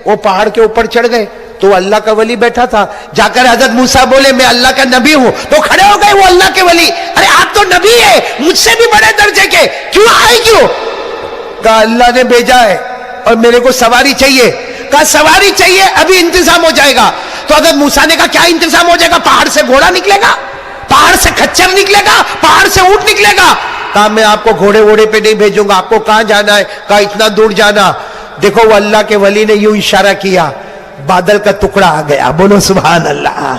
وہ پہاڑ کے اوپر چڑھ گئے تو اللہ کا ولی بیٹھا تھا. جا کر حضرت موسیٰ بولے میں اللہ کا نبی ہوں, تو کھڑے ہو گئے وہ اللہ کے ولی. ارے آپ تو نبی ہے, مجھ سے بھی بڑے درجے کے, کیوں آئے کیوں؟ کہا اللہ نے بھیجا ہے اور میرے کو سواری چاہیے. کہا سواری چاہیے, ابھی انتظام ہو جائے گا. تو حضرت موسیٰ نے کہا کیا انتظام ہو جائے گا؟ پہاڑ سے گھوڑا نکلے گا, پہاڑ سے خچر نکلے گا, پہاڑ سے اونٹ نکلے گا. کہا میں آپ کو گھوڑے ووڑے پہ نہیں بھیجوں گا, آپ کو کہاں جانا ہے؟ کہا اتنا دور جانا. دیکھو وہ اللہ کے ولی نے یوں اشارہ کیا, بادل کا ٹکڑا آ گیا. بولو سبحان اللہ.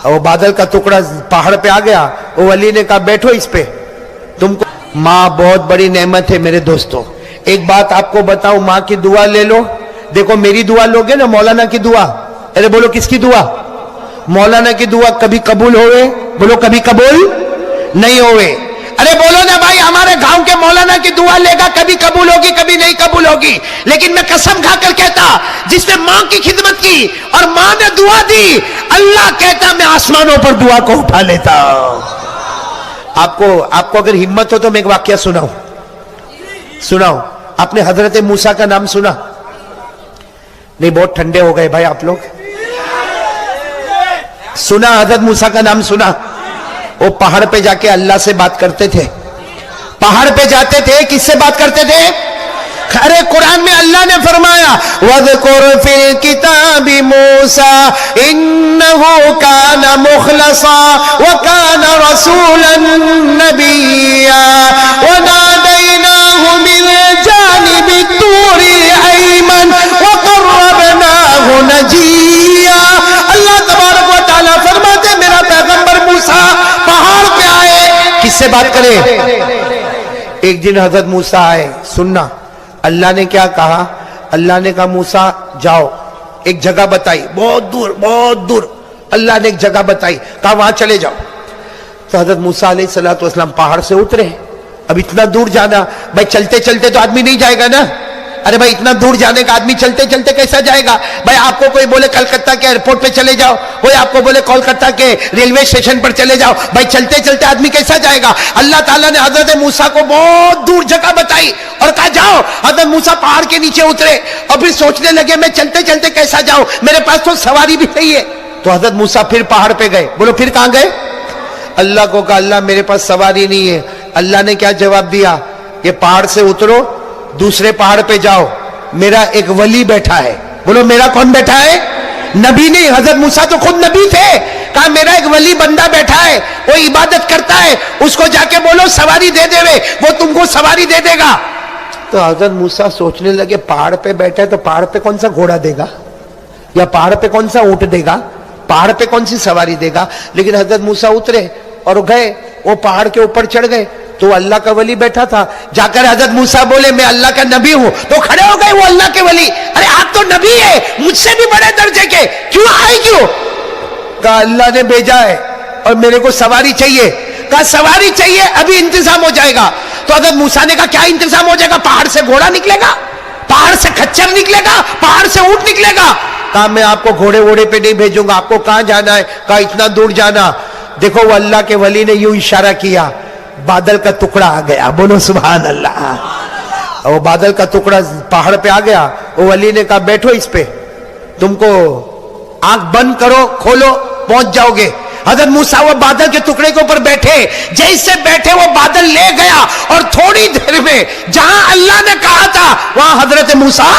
وہ بادل کا ٹکڑا پہاڑ پہ آ گیا. وہ ولی نے کہا بیٹھو اس پہ. تم کو ماں بہت بڑی نعمت ہے میرے دوستوں. ایک بات آپ کو بتاؤں, ماں کی دعا لے لو. دیکھو میری دعا لوگے نا, مولانا کی دعا, ارے بولو کس کی دعا؟ مولانا کی دعا کبھی قبول ہوئے؟ بولو کبھی قبول نہیں ہوئے. ارے بولو نا بھائی, ہمارے گاؤں کے مولانا کی دعا لے گا کبھی قبول ہوگی کبھی نہیں قبول ہوگی. لیکن میں قسم کھا کر کہتا, جس نے ماں کی خدمت کی اور ماں نے دعا دی, اللہ کہتا میں آسمانوں پر دعا کو اٹھا لیتا. آپ کو اگر ہمت ہو تو میں ایک واقعہ سناؤں. آپ نے حضرت موسیٰ کا نام سنا؟ نہیں, بہت ٹھنڈے ہو گئے بھائی آپ لوگ. سنا حضرت موسیٰ کا نام سنا؟ وہ پہاڑ پہ جا کے اللہ سے بات کرتے تھے. پہاڑ پہ جاتے تھے, کس سے بات کرتے تھے؟ ارے قرآن میں اللہ نے فرمایا وَذْكُرْ فِي الْكِتَابِ مُوسَىٰ إِنَّهُ كَانَ مُخْلَصًا وَكَانَ رَسُولًا نَبِيًّا وَنَادَيْنَاهُ مِنْ جَانِبِ الطُّورِ الْأَيْمَنِ وَقَرَّبْنَاهُ نَجِيًّا. اللہ تبارک و تعالیٰ فرماتے میرا پیغمبر موسیٰ پہاڑ پہ آئے, کس سے بات کرے؟ ایک دن حضرت موسیٰ آئے. سننا اللہ نے کیا کہا؟ اللہ نے کہا موسیٰ جاؤ, ایک جگہ بتائی, بہت دور اللہ نے ایک جگہ بتائی, کہا وہاں چلے جاؤ. تو حضرت موسیٰ علیہ السلام پہاڑ سے اترے. اب اتنا دور جانا, بھائی چلتے چلتے تو آدمی نہیں جائے گا نا. ارے بھائی اتنا دور جانے کا آدمی چلتے چلتے کیسا جائے گا؟ بھائی آپ کو کوئی بولے کلکتہ کے ایئرپورٹ پہ چلے جاؤ, کوئی آپ کو بولے کولکتہ کے ریلوے اسٹیشن پر چلے جاؤ, بھائی چلتے چلتے آدمی کیسا جائے گا؟ اللہ تعالیٰ نے حضرت موسیٰ کو بہت دور جگہ بتائی اور کہا جاؤ. حضرت موسیٰ پہاڑ کے نیچے اترے اور پھر سوچنے لگے میں چلتے چلتے کیسا جاؤں, میرے پاس تو سواری بھی نہیں ہے. تو حضرت موسیٰ پھر پہاڑ پہ گئے. بولو پھر کہاں گئے؟ اللہ کو کہا اللہ میرے پاس سواری نہیں ہے. اللہ نے کیا جواب دیا؟ یہ پہاڑ سے اترو, دوسرے پہاڑ پہ جاؤ, میرا ایک ولی بیٹھا ہے. بولو میرا کون بیٹھا ہے؟ نبی نہیں, حضرت موسیٰ تو خود نبی تھے. کہا میرا ایک ولی بندہ بیٹھا ہے, وہ عبادت کرتا ہے, اس کو جا کے بولو سواری دے دے, وہ تم کو سواری دے دے گا. تو حضرت موسیٰ سوچنے لگے پہاڑ پہ بیٹھے تو پہاڑ پہ کون سا گھوڑا دے گا, یا پہاڑ پہ کون سا اونٹ دے گا, پہاڑ پہ کون سی سواری دے گا. لیکن حضرت موسیٰ اترے اور گئے, وہ پہاڑ کے اوپر چڑھ گئے تو اللہ کا ولی بیٹھا تھا. جا کر حضرت موسیٰ بولے میں اللہ کا نبی ہوں, تو کھڑے ہو گئے وہ اللہ کے ولی. ارے آپ تو نبی ہے, مجھ سے بھی بڑے درجے کے, کیوں آئے کیوں؟ کہا اللہ نے بھیجا ہے اور میرے کو سواری چاہیے. کہا سواری چاہیے, ابھی انتظام ہو جائے گا. تو حضرت موسیٰ نے کہا کیا انتظام ہو جائے گا؟ پہاڑ سے گھوڑا نکلے گا, پہاڑ سے خچر نکلے گا, پہاڑ سے اونٹ نکلے گا. کہا میں آپ کو گھوڑے ووڑے پہ نہیں بھیجوں گا, آپ کو کہاں جانا ہے؟ کہا اتنا دور جانا. دیکھو وہ اللہ کے ولی نے یوں اشارہ کیا, بادل کا ٹکڑا آ گیا. بولو سبحان اللہ. وہ بادل کا ٹکڑا پہاڑ پہ آ گیا. وہ ولی نے کہا بیٹھو اس پہ, تم کو آنکھ بند کرو کھولو پہنچ جاؤ گے. حضرت موسیٰ وہ بادل کے ٹکڑے کے اوپر بیٹھے, جیسے بیٹھے وہ بادل لے گیا اور تھوڑی دیر میں جہاں اللہ نے کہا تھا وہاں حضرت موسیٰ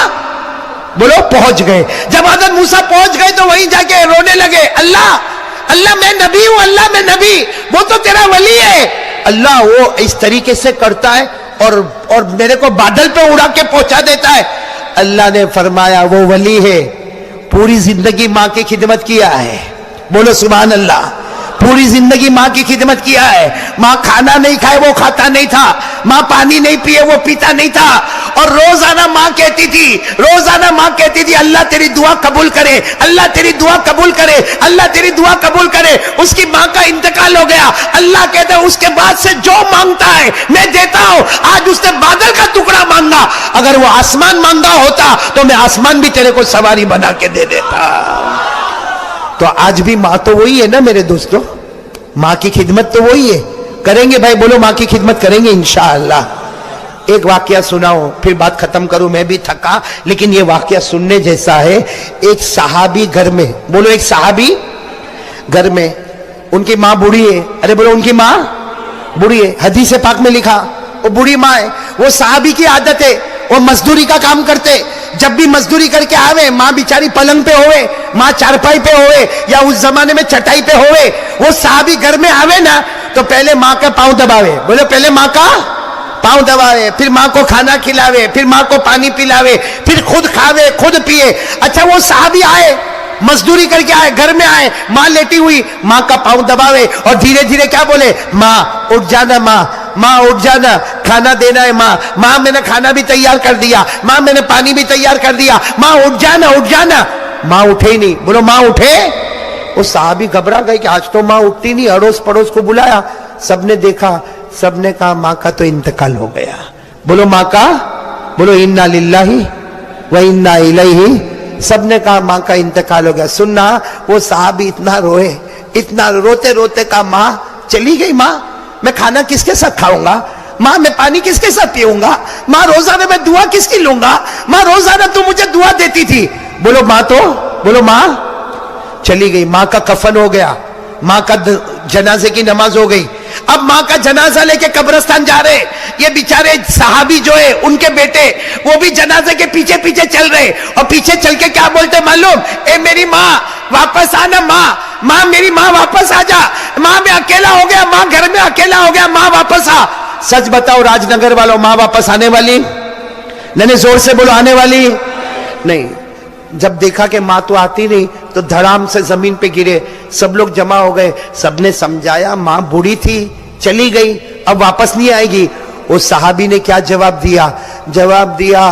بولو پہنچ گئے. جب حضرت موسیٰ پہنچ گئے تو وہیں جا کے رونے لگے, اللہ میں نبی ہوں, اللہ میں نبی, وہ تو تیرا ولی ہے. اللہ وہ اس طریقے سے کرتا ہے اور میرے کو بادل پہ اڑا کے پہنچا دیتا ہے. اللہ نے فرمایا وہ ولی ہے, پوری زندگی ماں کی خدمت کیا ہے. بولو سبحان اللہ. پوری زندگی ماں کی خدمت کیا ہے. ماں کھانا نہیں کھائے وہ کھاتا نہیں تھا, ماں پانی نہیں پیے وہ پیتا نہیں تھا. اور روزانہ ماں کہتی تھی اللہ تیری دعا قبول کرے, اللہ تیری دعا قبول کرے, اللہ تیری دعا قبول کرے. اس کی ماں کا انتقال ہو گیا. اللہ کہتا ہے اس کے بعد سے جو مانگتا ہے میں دیتا ہوں. آج اس نے بادل کا ٹکڑا مانگا, اگر وہ آسمان مانگا ہوتا تو میں آسمان بھی تیرے کو سواری بنا کے دے دیتا. تو آج بھی ماں تو وہی ہے نا میرے دوستوں, ماں کی خدمت تو وہی ہے. کریں گے بھائی, بولو ماں کی خدمت کریں گے انشاءاللہ. ایک واقعہ سناؤ پھر بات ختم کروں, میں بھی تھکا لیکن یہ واقعہ سننے جیسا ہے. ایک صحابی گھر میں, بولو ایک صحابی گھر میں, ان کی ماں بوڑھی ہے. ارے بولو ان کی ماں بوڑھی ہے. حدیث پاک میں لکھا وہ بوڑھی ماں ہے. وہ صحابی کی عادت ہے, وہ مزدوری کا کام کرتے. جب بھی مزدوری کر کے آوے, ماں بیچاری پلنگ پہ ہوئے, ماں چارپائی پہ ہوئے, یا اس زمانے میں چٹائی پہ ہوئے. وہ صحابی گھر میں آوے نا تو پہلے ماں کا پاؤں دباوے. بولے پہلے ماں کا پاؤں دباوے, پھر ماں کو کھانا کھلاوے, پھر ماں کو پانی پلاوے, پھر خود کھاوے خود پیے. اچھا وہ صحابی آئے, مزدوری کر کے آئے, گھر میں آئے, ماں لیٹی ہوئی, ماں کا پاؤں دباوے اور دھیرے دھیرے کیا بولے, ماں اٹھ جانا, ماں اٹھ جانا, کھانا دینا ہے, ماں میں نے کھانا بھی تیار کر دیا, ماں میں نے پانی بھی تیار کر دیا, ماں اٹھ جانا. ماں اٹھے ہی نہیں. بولو ماں اٹھے. وہ صحابی گھبرا گئے کہ آج تو ماں اٹھتی نہیں. اڑوس پڑوس کو بلایا, سب نے دیکھا, سب نے کہا ماں کا تو انتقال ہو گیا. بولو ماں کا, بولو انا للہ و انا الیہ. سب نے کہا ماں کا انتقال ہو گیا. سننا وہ صحابی اتنا روئے, اتنا روتے روتے کہا ماں چلی گئی. ماں میں کھانا کس کے ساتھ کھاؤں گا, ماں میں پانی کس کے ساتھ پیوں گا, ماں روزانہ میں دعا کس کی لوں گا, ماں روزانہ تو مجھے دعا دیتی تھی. بولو ماں تو, بولو ماں چلی گئی. ماں کا کفن ہو گیا, ماں کا جنازے کی نماز ہو گئی. اب ماں کا جنازہ لے کے قبرستان جا رہے. یہ بیچارے صحابی جو ہے ان کے بیٹے وہ بھی جنازے کے پیچھے پیچھے چل رہے, اور پیچھے چل کے کیا بولتے معلوم, اے میری ماں واپس آنا, ماں میری ماں واپس آ جا, ماں میں اکیلا ہو گیا, ماں گھر میں اکیلا ہو گیا, ماں واپس آ. سچ بتاؤ راج نگر والوں, ماں واپس آنے والی نہیں؟ زور سے بولو آنے والی نہیں. جب دیکھا کہ ماں تو آتی نہیں تو دھڑام سے زمین پہ گرے. سب لوگ جمع ہو گئے, سب نے سمجھایا ماں بوڑھی تھی چلی گئی اب واپس نہیں آئے گی. اس صحابی نے کیا جواب دیا, جواب دیا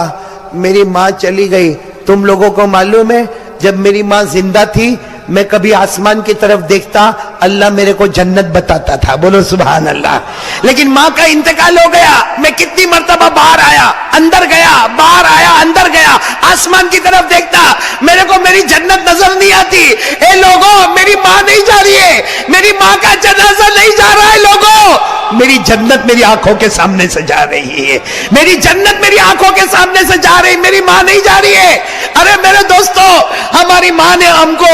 میری ماں چلی گئی. تم لوگوں کو معلوم ہے جب میری ماں زندہ تھی میں کبھی آسمان کی طرف دیکھتا, اللہ میرے کو جنت بتاتا تھا. بولو سبحان اللہ. لیکن ماں کا انتقال ہو گیا, میں کتنی مرتبہ باہر آیا اندر گیا, باہر آیا اندر گیا, آسمان کی طرف دیکھتا, میرے کو میری جنت نظر نہیں آتی. اے لوگوں میری ماں نہیں جا رہی ہے, میری ماں کا جنازہ نہیں جا رہا ہے. لوگوں میری جنت میری آنکھوں کے سامنے سے جا رہی ہے, میری جنت میری آنکھوں کے سامنے سے جا رہی, میری ماں نہیں جا رہی ہے. ارے میرے دوستو, ہماری ماں نے ہم کو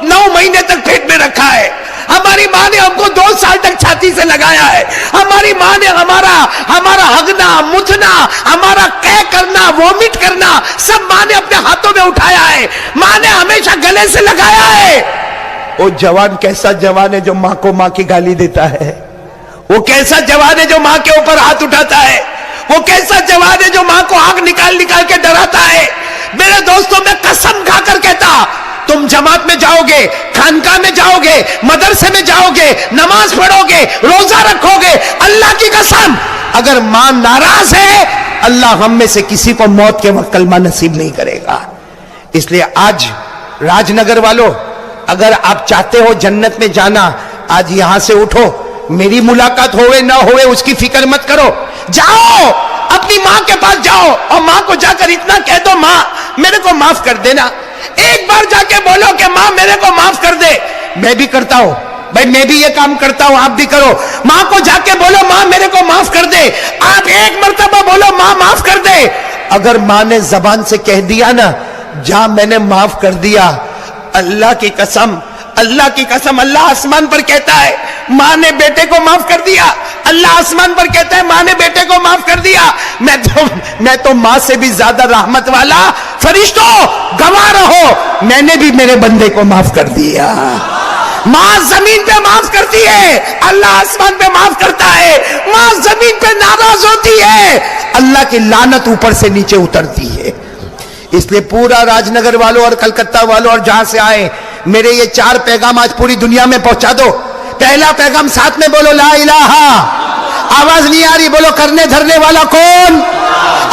9 مہینے تک پیٹ میں رکھا ہے, ہماری ماں نے ہم کو 2 سال تک چھاتی سے لگایا ہے, ہماری ماں نے ہمارا ہگنا متنا, ہمارا قے کرنا وومٹ کرنا سب ماں نے اپنے ہاتھوں میں اٹھایا ہے, ماں نے ہمیشہ گلے سے لگایا ہے. وہ جوان کیسا جوان ہے جو ماں کو ماں کی گالی دیتا ہے, وہ کیسا جوان ہے جو ماں کے اوپر ہاتھ اٹھاتا ہے, وہ کیسا جوان ہے جو ماں کو آنکھ نکال نکال کے ڈراتا ہے. میرے دوستوں میں قسم کھا کر کہتا, تم جماعت میں جاؤ گے, خانقاہ میں جاؤ گے, مدرسے میں جاؤ گے, نماز پڑھو گے, روزہ رکھو گے, اللہ کی قسم اگر ماں ناراض ہے اللہ ہم میں سے کسی کو موت کے وقت کلمہ نصیب نہیں کرے گا. اس لیے آج راج نگر والوں اگر آپ چاہتے ہو جنت میں جانا, آج یہاں سے اٹھو, میری ملاقات ہوئے نہ ہوئے اس کی فکر مت کرو, جاؤ اپنی ماں کے پاس جاؤ اور ماں کو جا کر اتنا کہہ دو, ماں میرے کو معاف کر دینا. ایک بار جا کے بولو کہ ماں میرے کو معاف کر دے. میں بھی کرتا ہوں بھائی, میں بھی یہ کام کرتا ہوں, آپ بھی کرو. ماں کو جا کے بولو ماں میرے کو معاف کر دے. آپ ایک مرتبہ بولو ماں معاف کر دے. اگر ماں نے زبان سے کہہ دیا نا جا میں نے معاف کر دیا, اللہ کی قسم, اللہ کی قسم, اللہ آسمان پر کہتا ہے ماں نے بیٹے کو معاف کر دیا, اللہ آسمان پر کہتا ہے ماں نے بیٹے کو معاف کر دیا. میں تو ماں سے بھی زیادہ رحمت والا. فرشتوں گواہ رہو, میں نے بھی میرے بندے کو معاف کر دیا. ماں زمین پہ معاف کرتی ہے, اللہ آسمان پہ معاف کرتا ہے. ماں زمین پہ ناراض ہوتی ہے, اللہ کی لعنت اوپر سے نیچے اترتی ہے. اس لیے پورا راج نگر والوں اور کلکتہ والوں اور جہاں سے آئے, میرے یہ 4 پیغام آج پوری دنیا میں پہنچا دو. پہلا پیغام ساتھ میں بولو لا الہ, آواز نہیں آ رہی, بولو کرنے دھرنے والا کون,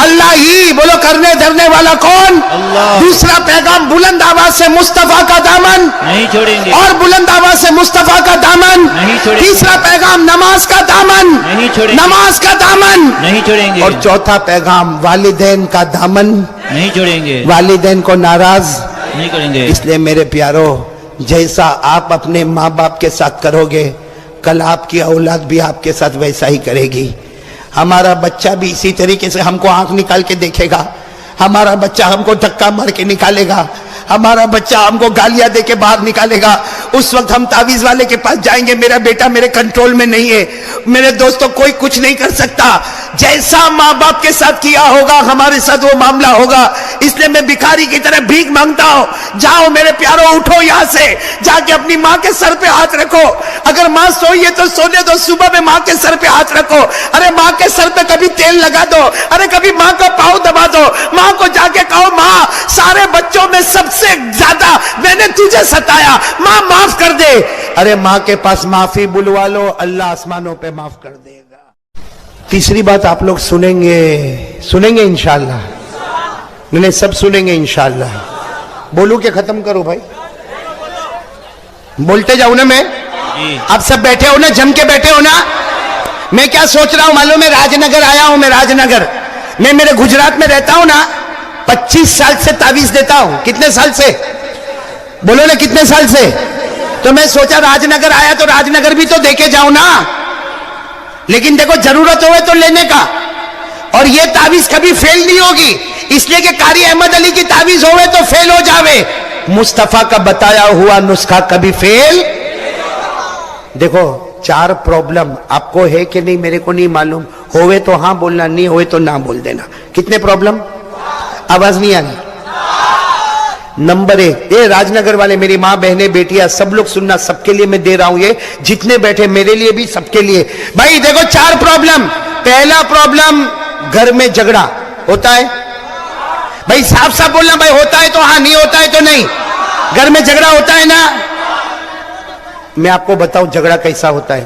اللہ ہی, بولو کرنے دھرنے والا کون, اللہ. دوسرا پیغام بلند آواز سے مصطفیٰ کا دامن نہیں چھوڑیں گے, اور بلند آواز سے مصطفیٰ کا دامن نہیں چھوڑیں گے. تیسرا پیغام نماز کا دامن نہیں چھوڑیں گے, نماز کا دامن نہیں چھوڑیں گے. اور چوتھا پیغام والدین کا دامن نہیں چھوڑیں گے, والدین کو ناراض نہیں کریں گے. اس لیے میرے پیارو, جیسا آپ اپنے ماں باپ کے ساتھ کرو گے کل آپ کی اولاد بھی آپ کے ساتھ ویسا ہی کرے گی. ہمارا بچہ بھی اسی طریقے سے ہم کو آنکھ نکال کے دیکھے گا, ہمارا بچہ ہم کو دھکا مار کے نکالے گا, ہمارا بچہ ہم کو گالیاں دے کے باہر نکالے گا. اس وقت ہم تعویذ والے کے پاس جائیں گے, میرا بیٹا میرے کنٹرول میں نہیں ہے. میرے دوستوں, کوئی کچھ نہیں کر سکتا. جیسا ماں باپ کے ساتھ کیا ہوگا ہمارے ساتھ وہ معاملہ ہوگا. اس لیے میں بھکاری کی طرح بھیک مانگتا ہوں, جاؤ میرے پیاروں, اٹھو یہاں سے, جا کے اپنی ماں کے سر پہ ہاتھ رکھو. اگر ماں سوئی ہے تو سونے دو, صبح میں ماں کے سر پہ ہاتھ رکھو. ارے ماں کے سر پہ کبھی تیل لگا دو, ارے کبھی ماں کا پاؤں دبا دو. ماں کو جا کے کہو, ماں سارے بچوں میں سب سے زیادہ میں نے تجھے ستایا, ماں معاف کر دے. ارے ماں کے پاس معافی بلوا لو, اللہ آسمانوں پہ معاف کر دے گا. تیسری بات آپ لوگ سنیں گے انشاءاللہ, نہیں سب سنیں گے انشاءاللہ. بولوں کہ ختم کرو بھائی؟ بولتے جاؤ نا. میں آپ سب بیٹھے ہو نا, جم کے بیٹھے ہو نا. میں کیا سوچ رہا ہوں معلوم ہے؟ راج نگر آیا ہوں میں, راج نگر میں, میرے گجرات میں رہتا ہوں نا, 25 سال سے تعویذ دیتا ہوں. کتنے سال سے؟ بولو نا کتنے سال سے. تو میں سوچا راج نگر آیا تو راج نگر بھی تو دیکھے جاؤں نا. لیکن دیکھو ضرورت ہوئے تو لینے کا, اور یہ تعویذ کبھی فیل نہیں ہوگی, اس لیے کہ قاری احمد علی کی تعویذ ہوئے تو فیل ہو جاوے. مصطفیٰ کا بتایا ہوا نسخہ کبھی فیل. دیکھو 4 پرابلم آپ کو ہے کہ نہیں میرے کو نہیں معلوم, ہوئے تو ہاں بولنا, نہیں ہوئے تو نہ بول دینا. کتنے پرابلم؟ آواز نہیں آنی. نمبر 1, یہ راج نگر والے میری ماں بہنیں بیٹیاں سب لوگ سننا, سب کے لیے میں دے رہا ہوں, یہ جتنے بیٹھے میرے لیے بھی سب کے لیے. بھائی دیکھو 4 پرابلم. پہلا پرابلم, گھر میں جھگڑا ہوتا ہے. بھائی صاف صاف بولنا, بھائی ہوتا ہے تو ہاں, نہیں ہوتا ہے تو نہیں. گھر میں جھگڑا ہوتا ہے نا. میں آپ کو بتاؤں جھگڑا کیسا ہوتا ہے,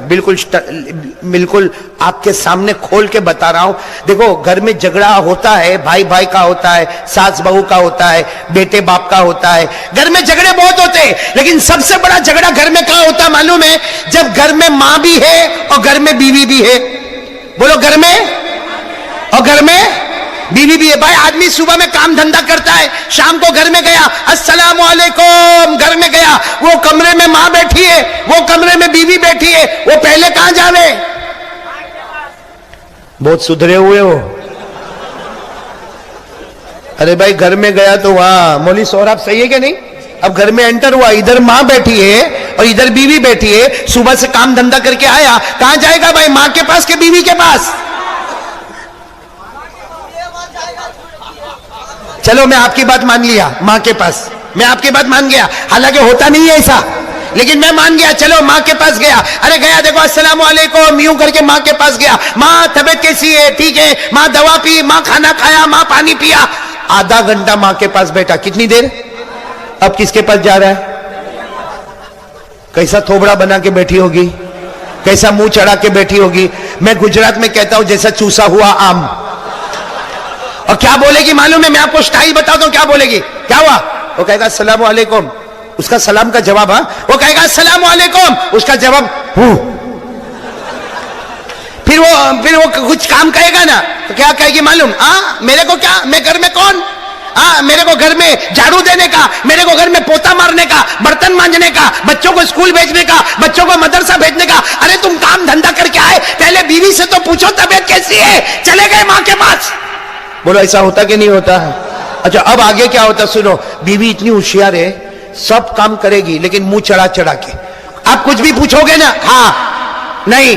بالکل آپ کے سامنے کھول کے بتا رہا ہوں. دیکھو گھر میں جھگڑا ہوتا ہے, بھائی بھائی کا ہوتا ہے, ساس بہو کا ہوتا ہے, بیٹے باپ کا ہوتا ہے. گھر میں جھگڑے بہت ہوتے ہیں, لیکن سب سے بڑا جھگڑا گھر میں کہاں ہوتا ہے معلوم ہے؟ جب گھر میں ماں بھی ہے اور گھر میں بیوی بھی ہے. بولو, گھر میں اور گھر میں بیوی بھی ہے. بھائی آدمی صبح میں کام دھندا کرتا ہے, شام کو گھر میں گیا, السلام علیکم, گھر میں گیا, وہ کمرے میں ماں بیٹھی ہے, وہ کمرے میں بیوی بیٹھی ہے, وہ پہلے کہاں جاوے؟ بہت سدھرے ہوئے ہو. ارے بھائی گھر میں گیا تو وہاں مولوی سوراب صحیح ہے کہ نہیں؟ اب گھر میں انٹر ہوا, ادھر ماں بیٹھی ہے اور ادھر بیوی بیٹھی ہے, صبح سے کام دھندا کر کے آیا, کہاں جائے گا بھائی؟ ماں کے پاس کہ بیوی کے پاس؟ چلو میں آپ کی بات مان لیا, ماں کے پاس. میں آپ کی بات مان گیا, حالانکہ ہوتا نہیں ہے ایسا, لیکن میں مان گیا. چلو ماں کے پاس گیا, ارے گیا, دیکھو السلام علیکم, یوں کر کے ماں کے پاس گیا. ماں طبیعت کیسی ہے؟ ٹھیک ہے. ماں دوا پی, ماں کھانا کھایا, ماں پانی پیا. آدھا گھنٹہ ماں کے پاس بیٹھا, کتنی دیر؟ اب کس کے پاس جا رہا ہے؟ کیسا تھوبڑا بنا کے بیٹھی ہوگی, کیسا منہ چڑھا کے بیٹھی ہوگی. میں گجرات میں کہتا ہوں جیسا چوسا ہوا آم. اور کیا بولے گی معلوم ہے؟ میں آپ کو سٹائل بتاتا ہوں کیا بولے گی. کیا ہوا؟ وہ کہے گا السلام علیکم, اس کا سلام کا جواب, ہاں وہ کہے گا السلام علیکم, اس کا جواب ہوں. پھر وہ کچھ کام کہے گا نا تو کیا کہے گی معلوم؟ میرے کو کیا, میں گھر میں کون, میرے کو گھر میں جھاڑو دینے کا, میرے کو گھر میں پوتا مارنے کا, برتن مانجنے کا, بچوں کو اسکول بھیجنے کا, بچوں کو مدرسہ بھیجنے کا. ارے تم کام دھندا کر کے آئے, پہلے بیوی سے تو پوچھو طبیعت کیسی ہے, چلے گئے ماں کے پاس. بولو ایسا ہوتا کہ نہیں ہوتا ہے؟ اچھا اب آگے کیا ہوتا سنو. بیوی اتنی ہوشیار ہے, سب کام کرے گی لیکن منہ چڑھا چڑھا کے. آپ کچھ بھی پوچھو گے نا, ہاں نہیں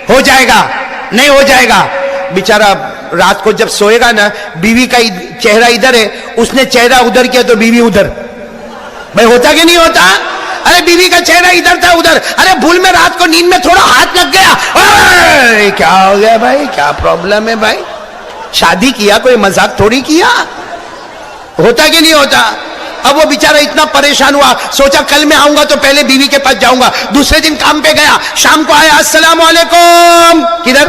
ہو جائے گا, نہیں ہو جائے گا. بیچارہ رات کو جب سوئے گا نا, بیوی کا چہرہ ادھر ہے, اس نے چہرہ ادھر کیا تو بیوی ادھر. بھائی ہوتا کہ نہیں ہوتا؟ ارے بیوی کا چہرہ ادھر تھا ادھر, ارے بھول میں رات کو نیند میں تھوڑا ہاتھ لگ گیا, کیا ہو گیا بھائی, کیا پرابلم ہے بھائی؟ شادی کیا, کوئی مذاق تھوڑی کیا. ہوتا کہ نہیں ہوتا؟ اب وہ بیچارہ اتنا پریشان ہوا, سوچا کل میں آؤں گا تو پہلے بیوی کے پاس جاؤں گا. دوسرے دن کام پہ گیا, شام کو آیا, السلام علیکم, کدھر؟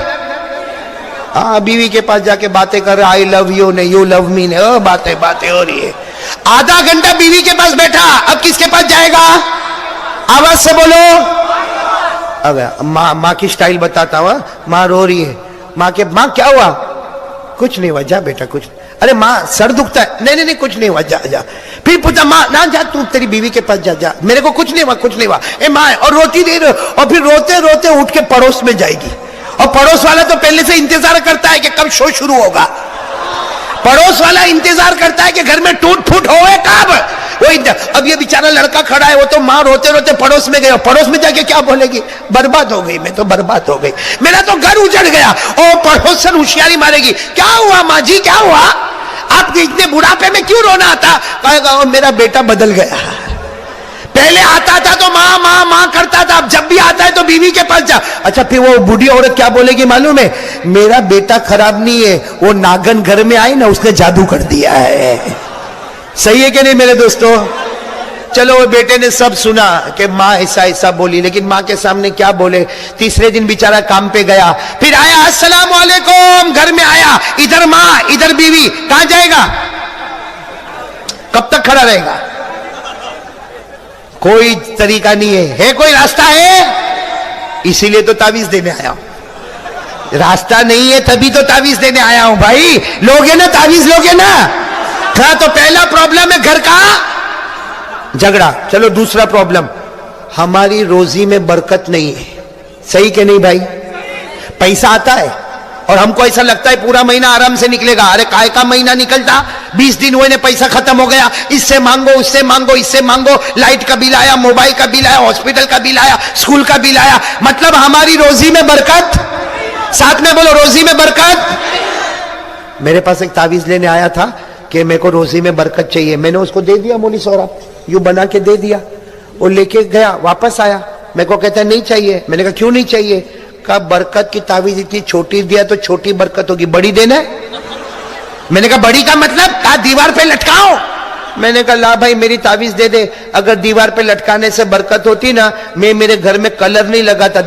ہاں بیوی کے پاس جا کے باتیں کر رہا, آئی لو یو نے, یو لو می نے, باتیں ہو رہی ہے. آدھا گھنٹہ بیوی کے پاس بیٹھا, اب کس کے پاس جائے گا؟ آواز سے بولو. اب ماں کی سٹائل بتاتا ہوں. ماں رو رہی ہے, ماں کیا ہوا؟ کچھ نہیں ہوا, جا بیٹا کچھ. ارے ماں سر دکھتا ہے, نہیں کچھ نہیں ہوا, جا. پھر پوچھا ماں نہ جا, تو تیری بیوی کے پاس جا, میرے کو کچھ نہیں ہوا. اے ماں, اور روتی دے رہے, اور پھر روتے روتے اٹھ کے پڑوس میں جائے گی, اور پڑوس والا تو پہلے سے انتظار کرتا ہے کہ کب شو شروع ہوگا. پڑوس والا انتظار کرتا ہے کہ گھر میں ٹوٹ پھوٹ ہوئے کب. اب یہ بیچارہ لڑکا کھڑا ہے, وہ تو ماں روتے روتے پڑوس میں گیا, پڑوس میں جا کے کیا بولے گی, برباد ہو گئی, میں تو برباد ہو گئی, میرا تو گھر اجڑ گیا. اور پڑوسن ہوشیاری مارے گی, کیا ہوا ماں جی کیا ہوا, آپ کے اتنے بڑھاپے میں کیوں رونا آتا. کہے گا میرا بیٹا بدل گیا, پہلے آتا تھا تو ماں ماں ماں کرتا تھا, اب جب بھی آتا ہے تو بیوی کے پاس جا. اچھا پھر وہ بوڑھی عورت کیا بولے گی معلوم ہے, میرا بیٹا خراب نہیں ہے, وہ ناگن گھر میں آئی نا, اس نے جادو کر دیا ہے. صحیح ہے کہ نہیں میرے دوستو. چلو وہ بیٹے نے سب سنا کہ ماں ایسا ایسا بولی, لیکن ماں کے سامنے کیا بولے. تیسرے دن بیچارہ کام پہ گیا, پھر آیا السلام علیکم, گھر میں آیا, ادھر ماں ادھر بیوی, کہاں جائے گا, کب تک کھڑا رہے گا. کوئی طریقہ نہیں ہے کوئی راستہ ہے, اسی لیے تو تعویذ دینے آیا ہوں. راستہ نہیں ہے تبھی تو تعویذ دینے آیا ہوں بھائی. لوگے نا تعویذ, لوگے نا. ہاں تو پہلا پرابلم ہے گھر کا جھگڑا. چلو دوسرا پرابلم, ہماری روزی میں برکت نہیں ہے. صحیح کہ نہیں بھائی. پیسہ آتا ہے اور ہم کو ایسا لگتا ہے پورا مہینہ آرام سے نکلے گا. ارے کائے کا مہینہ نکلتا, 20 دن ہوئے نے پیسہ ختم ہو گیا, اس سے مانگو اس سے مانگو اس سے مانگو, لائٹ کا بل آیا, موبائل کا بل آیا, ہاسپٹل کا بل آیا, اسکول کا بل آیا. مطلب ہماری روزی میں برکت. ساتھ میں بولو روزی میں برکت. میرے پاس ایک تعویذ لینے آیا تھا کہ میرے کو روزی میں برکت چاہیے, میں نے اس کو دے دیا, مولوی صاحب یوں بنا کے دے دیا. وہ لے کے گیا, واپس آیا, میرے کو کہتا ہے نہیں چاہیے. میں نے کہا کیوں نہیں چاہیے. کہا برکت کی تعویذ اتنی چھوٹی دیا تو چھوٹی برکت ہوگی, بڑی دینا ہے. میں نے کہا بڑی کا مطلب, کہا دیوار پہ لٹکاؤ. میں نے کہا لا بھائی میری تعویذ دے دے, اگر دیوار پہ لٹکانے سے برکت ہوتی نا, میں میرے گھر میں کلر نہیں لگاتا,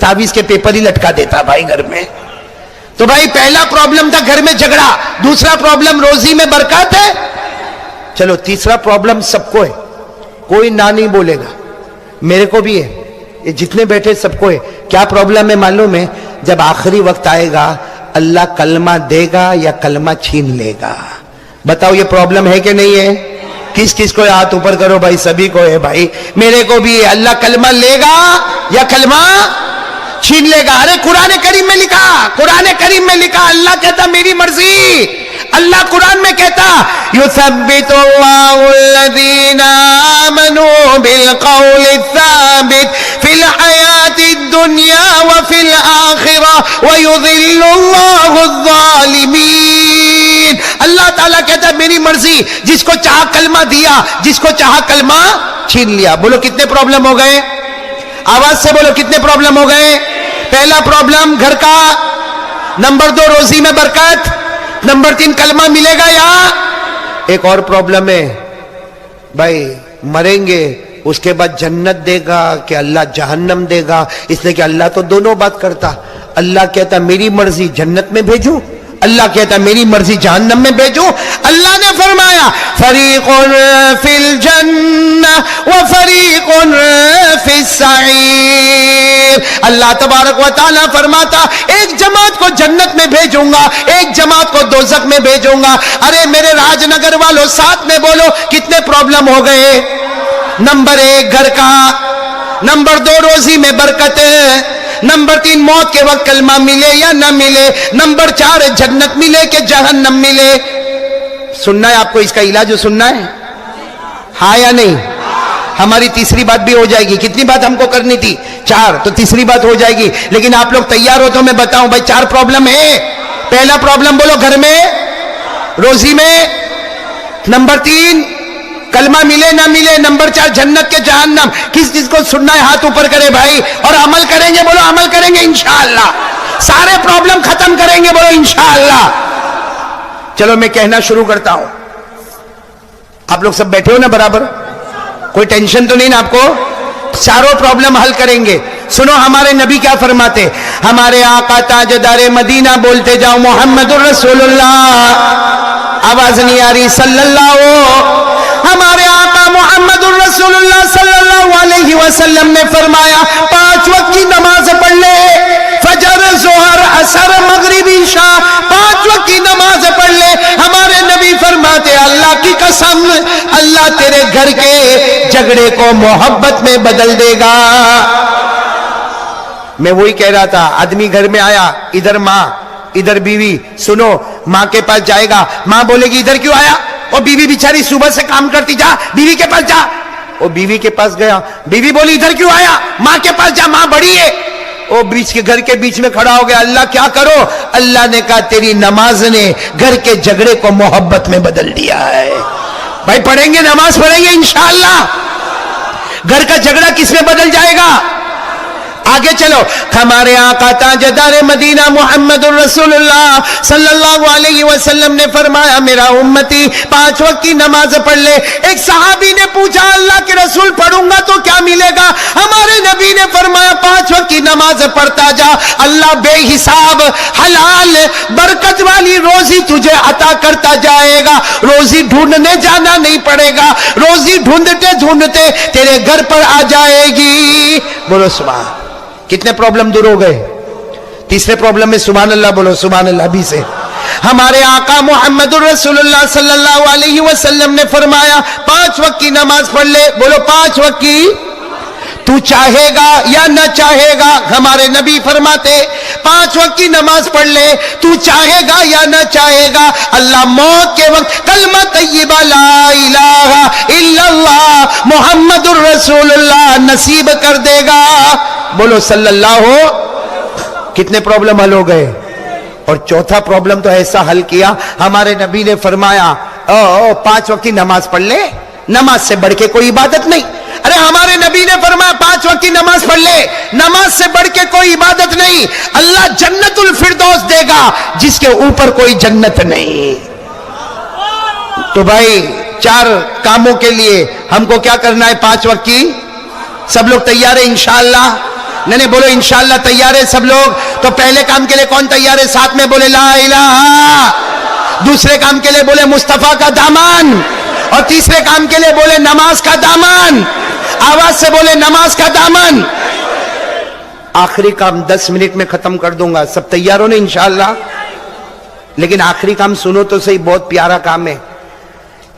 تعویذ کے پیپر ہی لٹکا دیتا بھائی گھر میں. تو بھائی پہلا پرابلم تھا گھر میں جھگڑا, دوسرا پرابلم روزی میں برکت ہے. چلو تیسرا پرابلم سب کو ہے, کوئی نہ نہیں بولے گا, میرے کو بھی ہے, یہ جتنے بیٹھے سب کو ہے. کیا پرابلم ہے معلوم ہے, جب آخری وقت آئے گا اللہ کلمہ دے گا یا کلمہ چھین لے گا. بتاؤ یہ پرابلم ہے کہ نہیں ہے. کس کس کو ہاتھ اوپر کرو بھائی, سبھی کو ہے بھائی, میرے کو بھی ہے. اللہ کلمہ لے گا یا کلمہ چھین لے گا. ارے قرآن کریم میں لکھا, قرآن کریم میں لکھا, اللہ کہتا میری مرضی. اللہ قرآن میں کہتا یثبت اللہ الذین آمنوا بالقول الثابت فی الحیات الدنیا وفی الآخرہ ویذل اللہ الظالمین. اللہ تعالیٰ کہتا میری مرضی, جس کو چاہا کلمہ دیا, جس کو چاہا کلمہ چھین لیا. بولو کتنے پرابلم ہو گئے, آواز سے بولو کتنے پرابلم ہو گئے. پہلا پرابلم گھر کا, نمبر 2 روزی میں برکت, نمبر 3 کلمہ ملے گا. یا ایک اور پرابلم ہے بھائی, مریں گے اس کے بعد جنت دے گا کہ اللہ جہنم دے گا. اس لیے کہ اللہ تو دونوں بات کرتا. اللہ کہتا میری مرضی جنت میں بھیجوں, اللہ کہتا میری مرضی جہنم میں بھیجوں. اللہ نے فرمایا فریق فی الجنہ وفریق فی السعیر. اللہ تبارک و تعالیٰ فرماتا ایک جماعت کو جنت میں بھیجوں گا, ایک جماعت کو دوزخ میں بھیجوں گا. ارے میرے راج نگر والوں ساتھ میں بولو کتنے پرابلم ہو گئے. نمبر 1 گھر کا, نمبر 2 روزی میں برکت ہے, نمبر 3 موت کے وقت کلمہ ملے یا نہ ملے, نمبر 4 جنت ملے کہ جہنم ملے. سننا ہے آپ کو اس کا علاج, سننا ہے ہاں یا نہیں. ہماری تیسری بات بھی ہو جائے گی. کتنی بات ہم کو کرنی تھی, 4, تو تیسری بات ہو جائے گی. لیکن آپ لوگ تیار ہو تو میں بتاؤں بھائی 4 پرابلم ہے. پہلا پرابلم بولو گھر میں, روزی میں, نمبر 3 کلمہ ملے نہ ملے, نمبر 4 جنت کے جہنم. کس چیز کو سننا ہے ہاتھ اوپر کرے بھائی, اور عمل کریں گے. بولو عمل کریں گے انشاءاللہ, سارے پرابلم ختم کریں گے. بولو انشاءاللہ. چلو میں کہنا شروع کرتا ہوں. آپ لوگ سب بیٹھے ہو نا برابر, کوئی ٹینشن تو نہیں نا آپ کو. چاروں پرابلم حل کریں گے. سنو ہمارے نبی کیا فرماتے, ہمارے آقا تاجدار مدینہ, بولتے جاؤ محمد الرسول اللہ. آواز نہیں آ رہی, صلی اللہ. ہمارے آقا محمد الرسول اللہ صلی اللہ علیہ وسلم نے فرمایا 5 وقت کی نماز پڑھ لے, فجر, ظہر, عصر, مغرب, عشاء, 5 وقت کی نماز پڑھ لے. ہمارے نبی فرماتے اللہ کی قسم اللہ تیرے گھر کے جھگڑے کو محبت میں بدل دے گا. میں وہی کہہ رہا تھا, آدمی گھر میں آیا, ادھر ماں ادھر بیوی. سنو, ماں کے پاس جائے گا, ماں بولے گی ادھر کیوں آیا؟ وہ بیوی بیچاری صبح سے کام کرتی, جا بیوی کے پاس جا. وہ بیوی کے پاس گیا, بیوی بولی ادھر کیوں آیا؟ ماں کے پاس جا, ماں بڑی ہے. وہ بیچ کے گھر کے بیچ میں کھڑا ہو گیا, اللہ کیا کرو؟ اللہ نے کہا تیری نماز نے گھر کے جھگڑے کو محبت میں بدل دیا ہے. بھائی پڑھیں گے, نماز پڑھیں گے انشاءاللہ, گھر کا جھگڑا کس میں بدل جائے گا؟ آگے چلو. ہمارے آقا تاجدار مدینہ محمد الرسول اللہ صلی اللہ علیہ وسلم نے فرمایا میرا امتی 5 وقت کی نماز پڑھ لے. ایک صحابی نے پوچھا اللہ کے رسول پڑھوں گا تو کیا ملے گا؟ ہمارے نبی نے فرمایا 5 وقت کی نماز پڑھتا جا, اللہ بے حساب حلال برکت والی روزی تجھے عطا کرتا جائے گا. روزی ڈھونڈنے جانا نہیں پڑے گا, روزی ڈھونڈتے ڈھونڈتے تیرے گھر پر آ جائے گی. بولو سبحان. کتنے پرابلم دور ہو گئے؟ تیسرے پرابلم میں سبحان اللہ بولو, سبحان اللہ بھی سے. ہمارے آقا محمد الرسول اللہ صلی اللہ علیہ وسلم نے فرمایا 5 وقت کی نماز پڑھ لے. بولو 5 وقت کی. تو چاہے گا یا نہ چاہے گا, ہمارے نبی فرماتے 5 وقت کی نماز پڑھ لے, تو چاہے گا یا نہ چاہے گا, اللہ موت کے وقت کلمہ طیبہ لا الہ الا اللہ محمد الرسول اللہ نصیب کر دے گا. بولو صلی اللہ ہو. کتنے پرابلم حل ہو گئے؟ اور چوتھا پرابلم تو ایسا حل کیا, ہمارے نبی نے فرمایا 5 وقت کی نماز پڑھ لے, نماز سے بڑھ کے کوئی عبادت نہیں. ارے ہمارے نبی نے فرمایا 5 وقت کی نماز پڑھ لے, نماز سے بڑھ کے کوئی عبادت نہیں. اللہ جنت الفردوس دے گا جس کے اوپر کوئی جنت نہیں. تو بھائی 4 کاموں کے لیے ہم کو کیا کرنا ہے 5 وقت کی؟ سب لوگ تیار ہیں انشاءاللہ؟ نہیں بولو انشاءاللہ تیار ہے سب لوگ. تو پہلے کام کے لیے کون تیار ہے؟ ساتھ میں بولے لا الہ. دوسرے کام کے لیے بولے مصطفیٰ کا دامن. اور تیسرے کام کے لیے بولے نماز کا دامن. آواز سے بولے نماز کا دامن. آخری کام 10 منٹ میں ختم کر دوں گا, سب تیار ہو نا انشاءاللہ؟ لیکن آخری کام سنو تو صحیح, بہت پیارا کام ہے.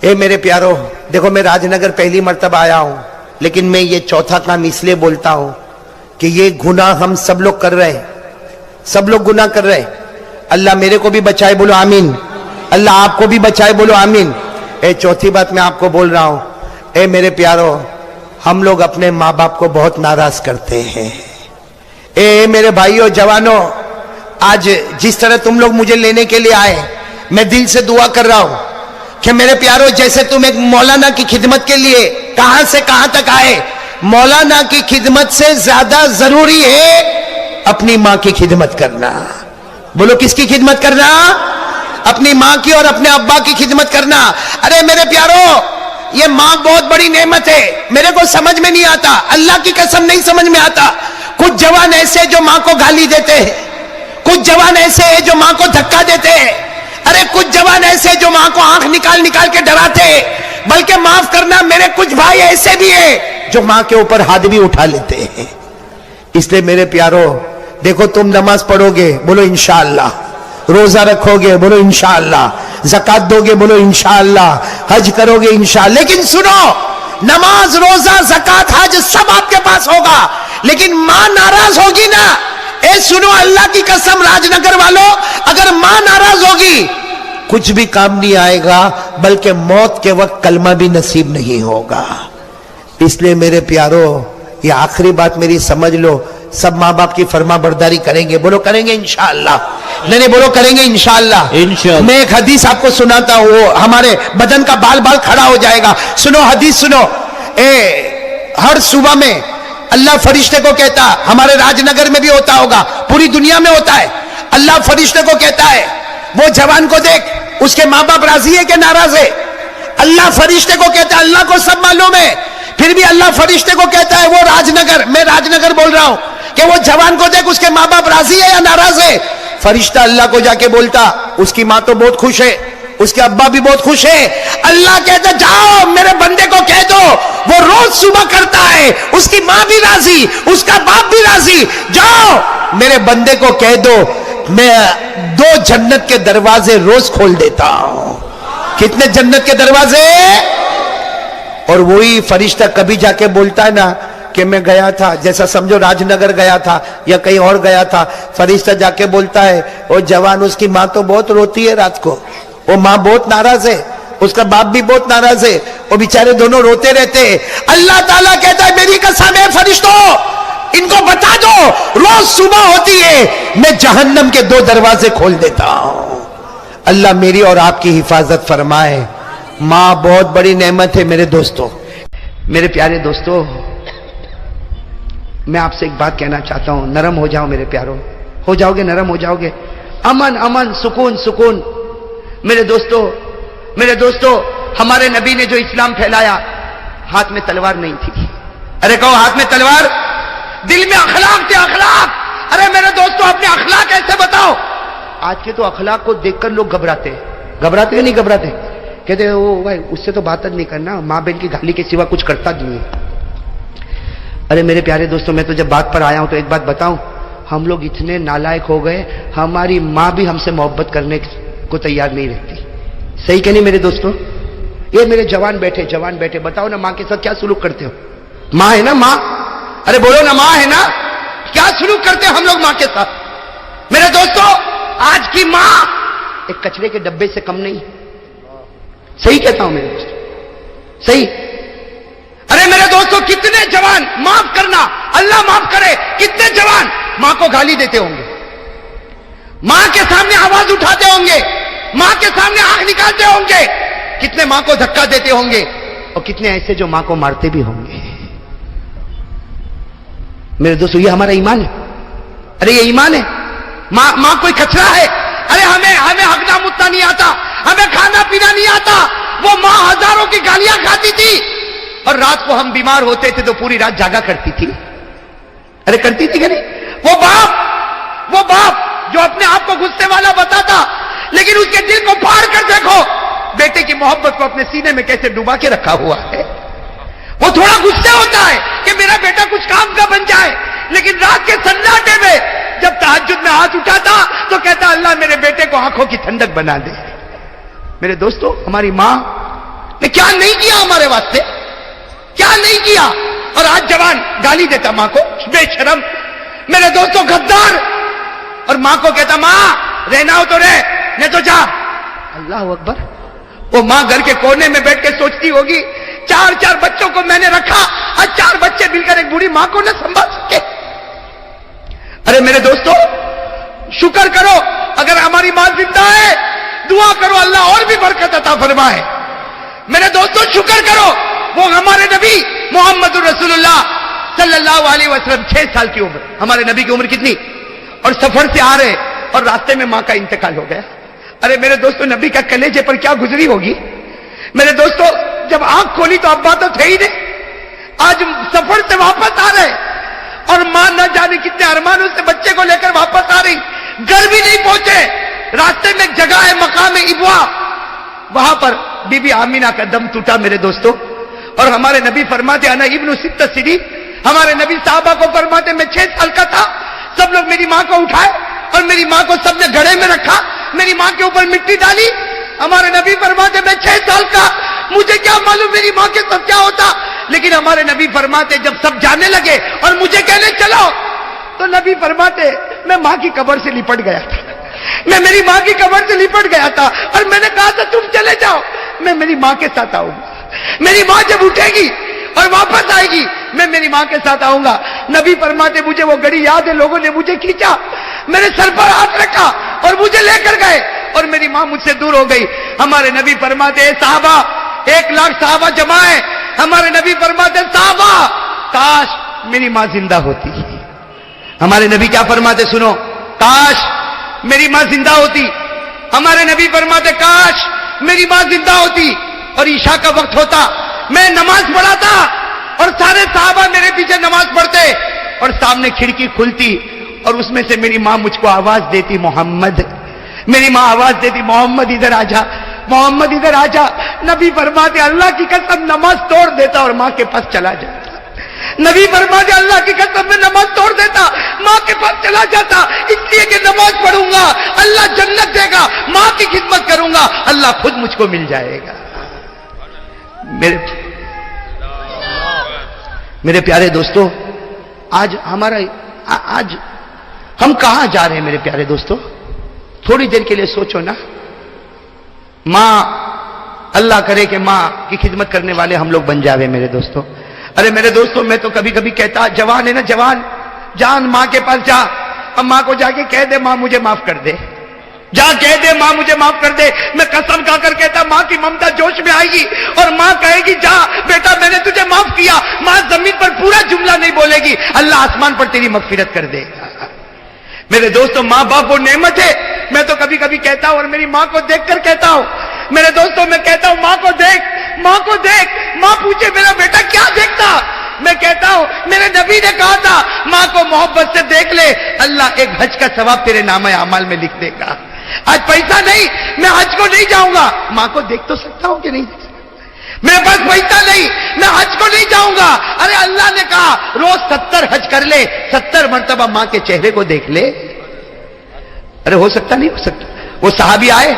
اے میرے پیارو, دیکھو میں راج نگر پہلی مرتبہ آیا ہوں, لیکن میں یہ چوتھا کام اس لیے بولتا ہوں کہ یہ گناہ ہم سب لوگ کر رہے ہیں, سب لوگ گناہ کر رہے ہیں. اللہ میرے کو بھی بچائے, بولو آمین. اللہ آپ کو بھی بچائے, بولو آمین. اے چوتھی بات میں آپ کو بول رہا ہوں, اے میرے پیارو, ہم لوگ اپنے ماں باپ کو بہت ناراض کرتے ہیں. اے میرے بھائیوں جوانوں, آج جس طرح تم لوگ مجھے لینے کے لیے آئے, میں دل سے دعا کر رہا ہوں کہ میرے پیارو جیسے تم ایک مولانا کی خدمت کے لیے کہاں سے کہاں تک آئے, مولانا کی خدمت سے زیادہ ضروری ہے اپنی ماں کی خدمت کرنا. بولو کس کی خدمت کرنا؟ اپنی ماں کی اور اپنے ابا کی خدمت کرنا. ارے میرے پیارو, یہ ماں بہت بڑی نعمت ہے. میرے کو سمجھ میں نہیں آتا, اللہ کی قسم نہیں سمجھ میں آتا. کچھ جوان ایسے جو ماں کو گالی دیتے ہیں, کچھ جوان ایسے ہیں جو ماں کو دھکا دیتے ہیں, ارے کچھ جوان ایسے جو ماں کو آنکھ نکال نکال کے ڈراتے ہیں. بلکہ معاف کرنا, میرے کچھ بھائی ایسے بھی ہیں جو ماں کے اوپر ہاتھ بھی اٹھا لیتے ہیں. اس لیے میرے پیارو دیکھو, تم نماز پڑھو گے, بولو انشاءاللہ. روزہ رکھو گے, بولو انشاءاللہ. زکات دو گے, بولو انشاءاللہ. حج کرو گے انشاءاللہ. لیکن سنو, نماز روزہ زکات حج سب آپ کے پاس ہوگا, لیکن ماں ناراض ہوگی نا. اے سنو, اللہ کی قسم راج نگر والوں, اگر ماں ناراض ہوگی کچھ بھی کام نہیں آئے گا, بلکہ موت کے وقت کلمہ بھی نصیب نہیں ہوگا. اس لیے میرے پیارو, یہ آخری بات میری سمجھ لو, سب ماں باپ کی فرما برداری کریں گے, بولو کریں گے انشاءاللہ. نہیں بولو کریں گے انشاءاللہ. میں ایک حدیث آپ کو سناتا ہوں, وہ ہمارے بدن کا بال بال کھڑا ہو جائے گا. سنو حدیث سنو. ہر صبح میں اللہ فرشتے کو کہتا, ہمارے راج نگر میں بھی ہوتا ہوگا, پوری دنیا میں ہوتا ہے. اللہ فرشتے کو کہتا ہے وہ جوان کو دیکھ, اس کے ماں باپ راضی ہے کہ ناراض ہے؟ اللہ فرشتے کو کہتا ہے, اللہ کو سب معلوم ہے, پھر بھی اللہ فرشتے کو کہتا ہے وہ راج نگر, میں راج نگر بول رہا ہوں, کہ وہ جوان کو دیکھ, اس کے ماں باپ راضی ہے یا ناراض ہے؟ فرشتہ اللہ کو جا کے بولتا, اس کی ماں تو بہت خوش ہے, اس کے ابا بھی بہت خوش ہے. اللہ کہتا جاؤ میرے بندے کو کہہ دو وہ روز صبح کرتا ہے, اس کی ماں بھی راضی, اس کا باپ بھی راضی, جاؤ میرے بندے کو کہہ دو میں 2 جنت کے دروازے روز کھول دیتا ہوں. کتنے جنت کے دروازے؟ اور وہی فرشتہ کبھی جا کے بولتا ہے نا, کہ میں گیا تھا, جیسا سمجھو راجنگر گیا تھا یا کہیں اور گیا تھا, فرشتہ جا کے بولتا ہے وہ جوان اس کی ماں تو بہت روتی ہے رات کو, وہ ماں بہت ناراض ہے, اس کا باپ بھی بہت ناراض ہے, وہ بیچارے دونوں روتے رہتے ہیں. اللہ تعالیٰ کہتا ہے میری قسم ہے فرشتوں ان کو بتا دو روز صبح ہوتی ہے میں جہنم کے 2 دروازے کھول دیتا ہوں. اللہ میری اور آپ کی حفاظت فرمائے. ماں بہت بڑی نعمت ہے میرے دوستوں. میرے پیارے دوستوں, میں آپ سے ایک بات کہنا چاہتا ہوں, نرم ہو جاؤ میرے پیاروں, ہو جاؤ گے, نرم ہو جاؤ گے. امن امن, سکون سکون. میرے دوستوں ہمارے نبی نے جو اسلام پھیلایا ہاتھ میں تلوار نہیں تھی. ارے کہو ہاتھ میں تلوار, دل میں اخلاق تھے, اخلاق. ارے میرے دوستوں اپنے اخلاق ایسے بتاؤ. آج کے تو اخلاق کو دیکھ کر لوگ گھبراتے کہ نہیں گھبراتے, کہتے ہیں وہ بھائی اس سے تو بات نہیں کرنا, ماں بہن کی گالی کے سوا کچھ کرتا نہیں ہے. ارے میرے پیارے دوستوں میں تو جب بات پر آیا ہوں تو ایک بات بتاؤں, ہم لوگ اتنے نالائق ہو گئے, ہماری ماں بھی ہم سے محبت کرنے کو تیار نہیں رہتی. صحیح کہ نہیں میرے دوستوں؟ یہ میرے جوان بیٹھے بتاؤ نا ماں کے ساتھ کیا سلوک کرتے ہو؟ ماں ہے نا ماں, ارے بولو نا ماں ہے نا, کیا سلوک کرتے ہم لوگ ماں کے ساتھ؟ میرے دوستوں آج کی ماں ایک کچرے کے ڈبے سے کم نہیں. صحیح کہتا ہوں میرے دوستوں, صحیح. ارے میرے دوستوں کتنے جوان, معاف کرنا اللہ معاف کرے, کتنے جوان ماں کو گالی دیتے ہوں گے, ماں کے سامنے آواز اٹھاتے ہوں گے, ماں کے سامنے آنکھ نکالتے ہوں گے, کتنے ماں کو دھکا دیتے ہوں گے, اور کتنے ایسے جو ماں کو مارتے بھی ہوں گے. میرے دوستوں یہ ہمارا ایمان ہے. ارے یہ ایمان ہے. ماں کوئی کچرا ہے؟ ارے ہمیں ہگنا متنا نہیں آتا, ہمیں کھانا پینا نہیں آتا. وہ ماں ہزاروں کی گالیاں کھاتی تھی, اور رات کو ہم بیمار ہوتے تھے تو پوری رات جاگا کرتی تھی. ارے کرتی تھی کہ نہیں؟ وہ باپ جو اپنے آپ کو غصے والا بتاتا, لیکن اس کے دل کو پھاڑ کر دیکھو بیٹے کی محبت کو اپنے سینے میں کیسے ڈبا کے رکھا ہوا ہے. وہ تھوڑا غصے ہوتا ہے کہ میرا بیٹا کچھ کام کا بن جائے, لیکن رات کے سناٹے میں جب تہجد میں ہاتھ اٹھاتا تو کہتا اللہ میرے بیٹے کو آنکھوں کی ٹھنڈک بنا دے. میرے دوستوں ہماری ماں نے کیا نہیں کیا ہمارے واسطے, کیا نہیں کیا, اور آج جوان گالی دیتا ماں کو, بے شرم. میرے دوستوں غدار, اور ماں کو کہتا ماں رہنا ہو تو رہ, نہیں تو جا. اللہ اکبر. وہ ماں گھر کے کونے میں بیٹھ کے سوچتی ہوگی 4 بچوں کو میں نے رکھا, اور 4 بچے مل کر ایک بوڑھی ماں کو نہ سنبھال سکے. ارے میرے دوستوں شکر کرو اگر ہماری ماں زندہ ہے, دعا کرو اللہ اور بھی برکت عطا فرمائے. میرے دوستوں شکر کرو وہ ہمارے نبی محمد الرسول اللہ صلی اللہ علیہ وسلم 6 سال کی عمر, ہمارے نبی کی عمر کتنی, اور سفر سے آ رہے اور راستے میں ماں کا انتقال ہو گیا. ارے میرے دوستوں نبی کا کلیجے پر کیا گزری ہوگی. میرے دوستوں جب آنکھ کھولی تو ابا تو تھے ہی نہیں, آج سفر سے واپس آ رہے, اور ماں نہ جانے کتنے ارمانوں سے بچے کو لے کر واپس آ رہی, گھر بھی نہیں پہنچے, راستے میں ایک جگہ ہے مقام ابوا, وہاں پر بی بی آمینہ کا دم ٹوٹا میرے دوستوں. اور ہمارے نبی فرماتے انا ابن 6 سنین, ہمارے نبی صحابہ کو فرماتے میں 6 سال کا تھا, سب لوگ میری ماں کو اٹھائے اور میری ماں کو سب نے گھڑے میں رکھا, میری ماں کے اوپر مٹی ڈالی. ہمارے نبی فرماتے میں 6 سال کا, مجھے کیا معلوم میری ماں کے ساتھ کیا ہوتا, لیکن ہمارے نبی فرماتے جب سب جانے لگے اور مجھے کہنے چلو, تو نبی فرماتے میں ماں کی قبر سے لپٹ گیا تھا, میں میری ماں کی قبر سے لپٹ گیا تھا, اور میں نے کہا تھا تم چلے جاؤ میں میری ماں کے ساتھ آؤں گا, میری ماں جب اٹھے گی اور واپس آئے گی میں میری ماں کے ساتھ آؤں گا. نبی فرماتے مجھے وہ گھڑی یاد ہے, لوگوں نے مجھے کھینچا, میرے سر پر ہاتھ رکھا اور مجھے لے کر گئے, اور میری ماں مجھ سے دور ہو گئی. ہمارے نبی فرماتے صحابہ 1 لاکھ صحابہ جمع ہے, ہمارے نبی فرماتے صحابہ کاش میری ماں زندہ ہوتی. ہمارے نبی کیا فرماتے سنو, کاش میری ماں زندہ ہوتی. ہمارے نبی فرماتے کاش میری ماں زندہ ہوتی, اور عشاء کا وقت ہوتا, میں نماز پڑھاتا اور سارے صحابہ میرے پیچھے نماز پڑھتے, اور سامنے کھڑکی کھلتی اور اس میں سے میری ماں مجھ کو آواز دیتی محمد, میری ماں آواز دیتی محمد ادھر آ جا, محمد ادھر آ جا. نبی فرماتے اللہ کی قسم نماز توڑ دیتا اور ماں کے پاس چلا جاتا. نبی فرماتے اللہ کی قسم میں نماز توڑ دیتا, ماں کے پاس چلا جاتا, اس لیے کہ نماز پڑھوں گا اللہ جنت دے گا, ماں کی خدمت کروں گا اللہ خود مجھ کو مل جائے گا. میرے پیارے دوستو، آج ہم کہاں جا رہے ہیں میرے پیارے دوستو؟ تھوڑی دیر کے لیے سوچو نا. ماں، اللہ کرے کہ ماں کی خدمت کرنے والے ہم لوگ بن جاوے میرے دوستو. ارے میرے دوستو، میں تو کبھی کبھی کہتا، جوان ہے نا، جان ماں کے پاس جا، اب ماں کو جا کے کہہ دے ماں مجھے معاف کر دے، جا کہہ دے ماں مجھے معاف کر دے. میں قسم کھا کر کہتا، ماں کی ممتا جوش میں آئے گی اور ماں کہے گی جا بیٹا میں نے تجھے معاف کیا. ماں زمین پر پورا جملہ نہیں بولے گی، اللہ آسمان پر تیری مغفرت کر دے. میرے دوستو، ماں باپ وہ نعمت ہے. میں تو کبھی کبھی کہتا ہوں اور میری ماں کو دیکھ کر کہتا ہوں، میرے دوستو میں کہتا ہوں ماں کو دیکھ، ماں کو دیکھ. ماں پوچھے میرا بیٹا کیا دیکھتا؟ میں کہتا ہوں میرے نبی نے کہا تھا ماں کو محبت سے دیکھ لے، اللہ ایک حج کا ثواب تیرے نامہ اعمال میں لکھ دے گا. آج پیسہ نہیں، میں حج کو نہیں جاؤں گا. ماں کو دیکھ تو سکتا ہوں کہ نہیں دیکھ سکتا؟ میرے پاس پیسہ نہیں، میں حج کو نہیں جاؤں گا. ارے اللہ نے کہا روز 70 حج کر لے، 70 مرتبہ ماں کے چہرے کو دیکھ لے. ارے ہو سکتا نہیں ہو سکتا؟ وہ صحابی آئے،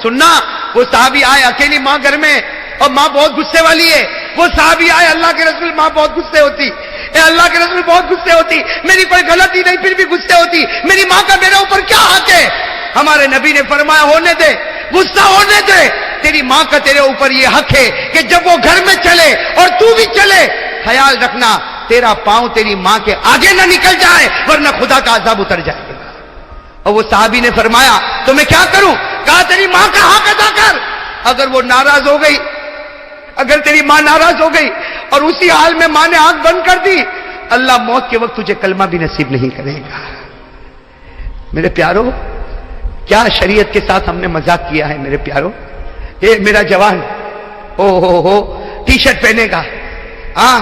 سننا، وہ صحابی آئے، اکیلی ماں گھر میں اور ماں بہت غصے والی ہے. وہ صحابی آئے، اللہ کے رسول ماں بہت غصے ہوتی، اے اللہ کے رسول بہت غصے ہوتی، میری کوئی غلطی نہیں پھر بھی غصے ہوتی، میری ماں کا میرے اوپر کیا حق ہے؟ ہمارے نبی نے فرمایا ہونے دے، غصہ ہونے دے. تیری ماں کا تیرے اوپر یہ حق ہے کہ جب وہ گھر میں چلے اور تو بھی چلے، خیال رکھنا تیرا پاؤں تیری ماں کے آگے نہ نکل جائے ورنہ خدا کا عذاب اتر جائے گا. اور وہ صحابی نے فرمایا تو میں کیا کروں؟ کہا تیری ماں کا حق ادا کر. اگر وہ ناراض ہو گئی، اگر تیری ماں ناراض ہو گئی اور اسی حال میں ماں نے آنکھ بند کر دی، اللہ موت کے وقت تجھے کلمہ بھی نصیب نہیں کرے گا. میرے پیارو، کیا شریعت کے ساتھ ہم نے مذاق کیا ہے میرے پیارو. یہ میرا جوان ہو ٹی شرٹ پہنے گا، ہاں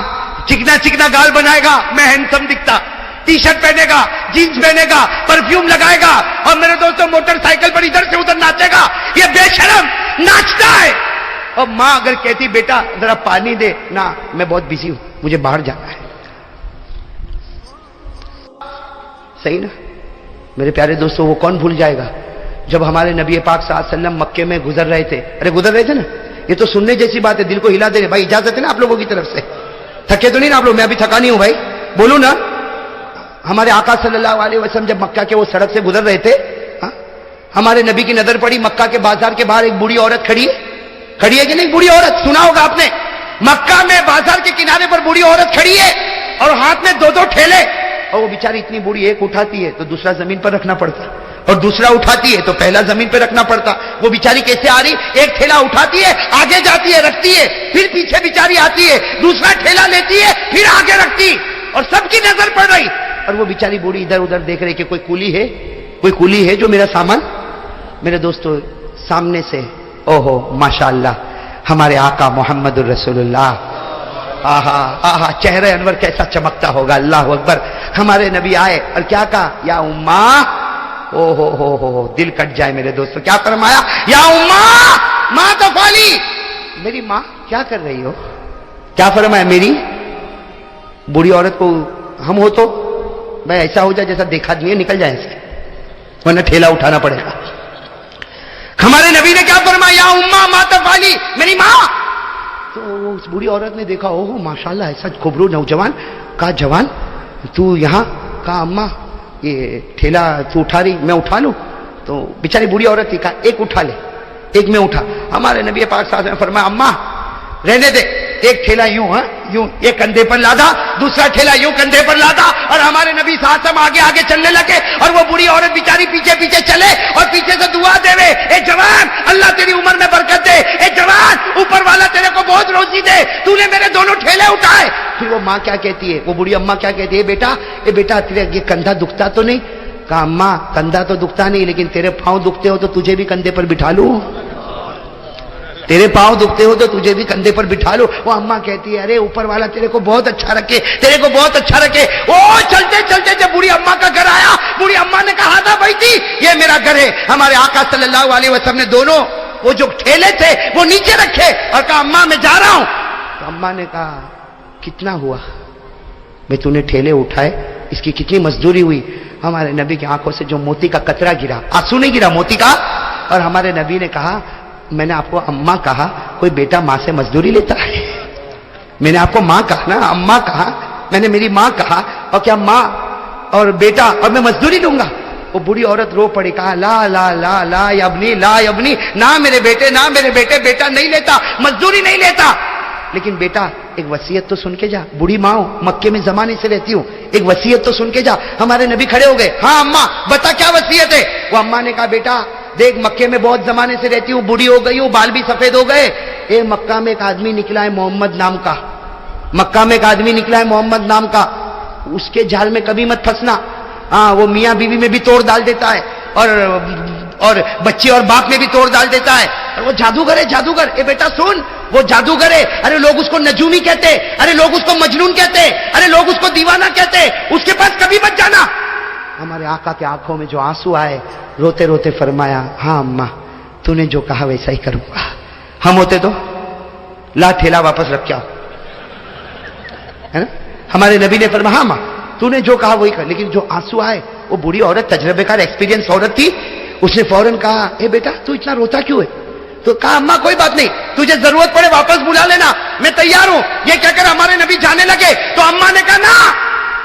چکنا چکنا گال بنائے گا، میں ہینڈسم دکھتا، ٹی شرٹ پہنے گا، جینس پہنے گا، پرفیوم لگائے گا اور میرے دوستوں موٹر سائیکل پر ادھر سے ادھر ناچے گا. یہ بے شرم ناچتا ہے. اور ماں اگر کہتی بیٹا ذرا پانی دے، نہ میں بہت بزی ہوں مجھے باہر جانا ہے. صحیح نا میرے پیارے دوستوں؟ وہ کون بھول جائے گا جب ہمارے نبی پاک صلی اللہ علیہ وسلم مکے میں گزر رہے تھے. ارے گزر رہے تھے نا، یہ تو سننے جیسی بات ہے، دل کو ہلا دے رہے. بھائی اجازت ہے نا آپ لوگوں کی طرف سے؟ تھکے تو نہیں نا آپ لوگ؟ میں ابھی تھکا نہیں ہوں بھائی، بولو نا. ہمارے آقا صلی اللہ علیہ وسلم جب مکہ کے وہ سڑک سے گزر رہے تھے، ہمارے نبی کی نظر پڑی مکہ کے بازار کے باہر ایک بوڑھی عورت کھڑی ہے کہ نہیں؟ بوڑھی عورت سنا ہوگا آپ نے، مکہ میں بازار کے کنارے پر بوڑھی عورت کھڑی ہے اور ہاتھ میں 2 ٹھیلے. اور وہ بیچاری اتنی بوڑھی، ایک اٹھاتی ہے تو دوسرا زمین پر رکھنا پڑتا اور دوسرا اٹھاتی ہے تو پہلا زمین پہ رکھنا پڑتا. وہ بیچاری کیسے آ رہی؟ ایک ٹھیلا اٹھاتی ہے، آگے جاتی ہے، رکھتی ہے، پھر پیچھے بیچاری آتی ہے، دوسرا ٹھیلا لیتی ہے، پھر آگے رکھتی، اور سب کی نظر پڑ رہی. اور وہ بیچاری بوڑھی ادھر ادھر دیکھ رہی کہ کوئی کولی ہے جو میرا سامان. میرے دوستو سامنے سے اوہو ماشاءاللہ ہمارے آقا محمد الرسول اللہ، آہا آہا چہرہ انور کیسا چمکتا ہوگا، اللہ اکبر. ہمارے نبی آئے اور کیا کہا؟ یا اماں. او ہو دل کٹ جائے میرے دوستو. کیا فرمایا؟ یا اماں ماں تفعلی. میری ماں کیا کر رہی ہو؟ کیا فرمایا؟ میری بوڑھی عورت کو ہم ہو تو میں ایسا ہو جائے جیسا دیکھا نہیں ہے، نکل جائے سے ورنہ ٹھیلا اٹھانا پڑے گا. ہمارے نبی نے کیا فرمایا؟ یا اماں ما تفعلی، میری ماں. تو اس بوڑھی عورت نے دیکھا اوہ ماشاءاللہ ایسا کھبرو نوجوان. کہا جوان تو یہاں؟ کہا اماں یہ ٹھیلا تو اٹھا رہی، میں اٹھا لوں؟ تو بیچاری بوڑھی عورت تھی، کہا ایک اٹھا لے، ایک میں اٹھا. ہمارے نبی پاک صلی اللہ علیہ وسلم نے فرمایا اماں رہنے دے، ایک ٹھیلا یوں یوں ایک کندھے پر لادا، دوسرا ٹھیلا یوں کندھے پر لادا. اور ہمارے نبی صلی اللہ علیہ وسلم آگے آگے چلنے لگے اور وہ بوڑھی عورت بیچاری پیچھے پیچھے چلے اور پیچھے سے دعا دے رہے، اے جوان اللہ تیری عمر میں برکت دے، اے جوان اوپر والا تیرے کو بہت روزی دے، تو نے میرے دونوں ٹھیلے اٹھائے. پھر وہ ماں کیا کہتی ہے، وہ بوڑھی اماں کیا کہتی ہے؟ بیٹا تیرے یہ کندھا دکھتا تو نہیں؟ کہا اماں کندھا تو دکھتا نہیں، لیکن تیرے پاؤں دکھتے ہو تو تجھے بھی کندھے پر بٹھا لوں. تیرے پاؤں دکھتے ہو تو تجھے بھی کندھے پر بٹھا لو. وہ اماں کہتی ہے ارے اوپر والا تیرے کو بہت اچھا رکھے، تیرے کو بہت اچھا رکھے. وہ چلتے چلتے جب بوڑھی اماں کا گھر آیا، بوڑھی اماں نے کہا تھا بھائی تھی یہ میرا گھر ہے. ہمارے آقا صلی اللہ علیہ وسلم نے دونوں وہ جو ٹھیلے تھے وہ نیچے رکھے اور کہا اماں میں جا رہا ہوں. تو اماں نے کہا کتنا ہوا؟ میں تو نے ٹھیلے اٹھائے، اس کی کتنی مزدوری ہوئی؟ ہمارے نبی کی آنکھوں سے جو موتی کا قطرہ گرا، آنسو نہیں گرا موتی کا. اور ہمارے نبی نے کہا میں نے آپ کو اماں کہا، کوئی بیٹا ماں سے مزدوری لیتا ہے؟ میں نے آپ کو ماں کہا نا, اماں کہا, میں نے میری ماں کہا, اور کیا ماں اور بیٹا اور میں مزدوری دوں گا؟ وہ بوڑھی عورت رو پڑی, کہا لا لا لا لا یبنی, لا یبنی, نہ میرے بیٹے, نہ میرے بیٹے, بیٹا نہیں لیتا, مزدوری نہیں لیتا. لیکن بیٹا ایک وصیت تو سن کے جا, بوڑھی ماں ہوں, مکے میں زمانے سے رہتی ہوں, ایک وصیت تو سن کے جا. ہمارے نبی کھڑے ہو گئے, ہاں اماں بتا کیا وصیت ہے؟ وہ اماں نے کہا بیٹا دیکھ مکے میں بہت زمانے سے رہتی ہوں, بوڑھی ہو گئی ہوں, بال بھی سفید ہو گئے. اے مکہ میں ایک آدمی نکلا ہے محمد نام کا, مکہ میں ایک آدمی نکلا ہے محمد نام کا, اس کے جال میں کبھی مت پھنسنا. ہاں وہ میاں بیوی میں بھی توڑ ڈال دیتا ہے, اور بچے اور باپ میں بھی توڑ ڈال دیتا ہے, اور وہ جادوگر ہے, جادوگر. اے بیٹا سن, وہ جادوگر ہے. ارے لوگ اس کو نجومی کہتے, ارے لوگ اس کو مجنون کہتے, ارے لوگ اس کو دیوانہ کہتے, اس کے پاس کبھی مت جانا. ہمارے آقا کے آنکھوں میں جو آنسو آئے, روتے روتے فرمایا ہاں اماں تو نے جو کہا ویسا ہی کروں گا. ہم ہوتے تو لا ٹھیلا واپس رکھ کے آؤ, ہے نا. ہمارے نبی نے فرمایا ہاں ماں تو نے جو کہا وہی کر. لیکن جو آنسو آئے, وہ بوڑھی عورت تجربے کار ایکسپیرینس عورت تھی, اس نے فوراً کہا اے بیٹا تو اتنا روتا کیوں ہے؟ تو کہا اماں کوئی بات نہیں, تجھے ضرورت پڑے واپس بلا لینا, میں تیار ہوں. یہ کہہ کر ہمارے نبی جانے لگے تو اماں نے کہا نا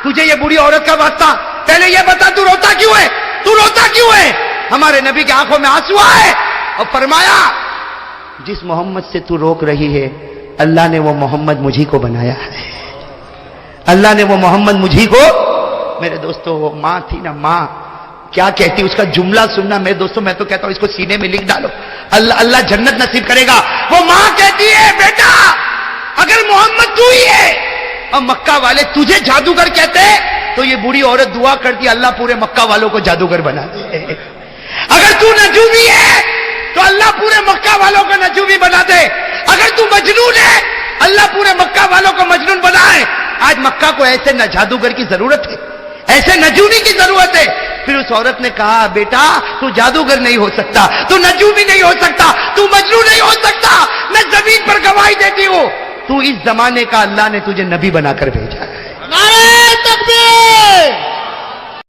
تجھے یہ بوڑھی عورت کا واسطہ, پہلے یہ بتا تو روتا کیوں ہے, تو روتا کیوں ہے؟ ہمارے نبی کی آنکھوں میں آنسو آئے اور فرمایا جس محمد سے تو روک رہی ہے اللہ نے وہ محمد مجھی کو بنایا ہے, اللہ نے وہ محمد مجھی کو. میرے دوستو وہ ماں تھی نا, ماں کیا کہتی, اس کا جملہ سننا میرے دوستو, میں تو کہتا ہوں اس کو سینے میں لکھ ڈالو, اللہ اللہ جنت نصیب کرے گا. وہ ماں کہتی ہے بیٹا اگر محمد تو ہی ہے اور مکہ والے تجھے جادوگر کہتے تو یہ بوڑھی عورت دعا کرتی اللہ پورے مکہ والوں کو جادوگر بنا دے. اگر تو نجومی ہے تو اللہ پورے مکہ والوں کو نجومی بنا دے. اگر تو مجنون ہے اللہ پورے مکہ والوں کو مجنون بنائے. آج مکہ کو ایسے نہ جادوگر کی ضرورت ہے, ایسے نجومی کی ضرورت ہے. پھر اس عورت نے کہا بیٹا تو جادوگر نہیں ہو سکتا, تو نجومی نہیں ہو سکتا, تو مجنون نہیں ہو سکتا. میں زمین پر گواہی دیتی ہوں تو اس زمانے کا اللہ نے تجھے نبی بنا کر بھیجا ہے.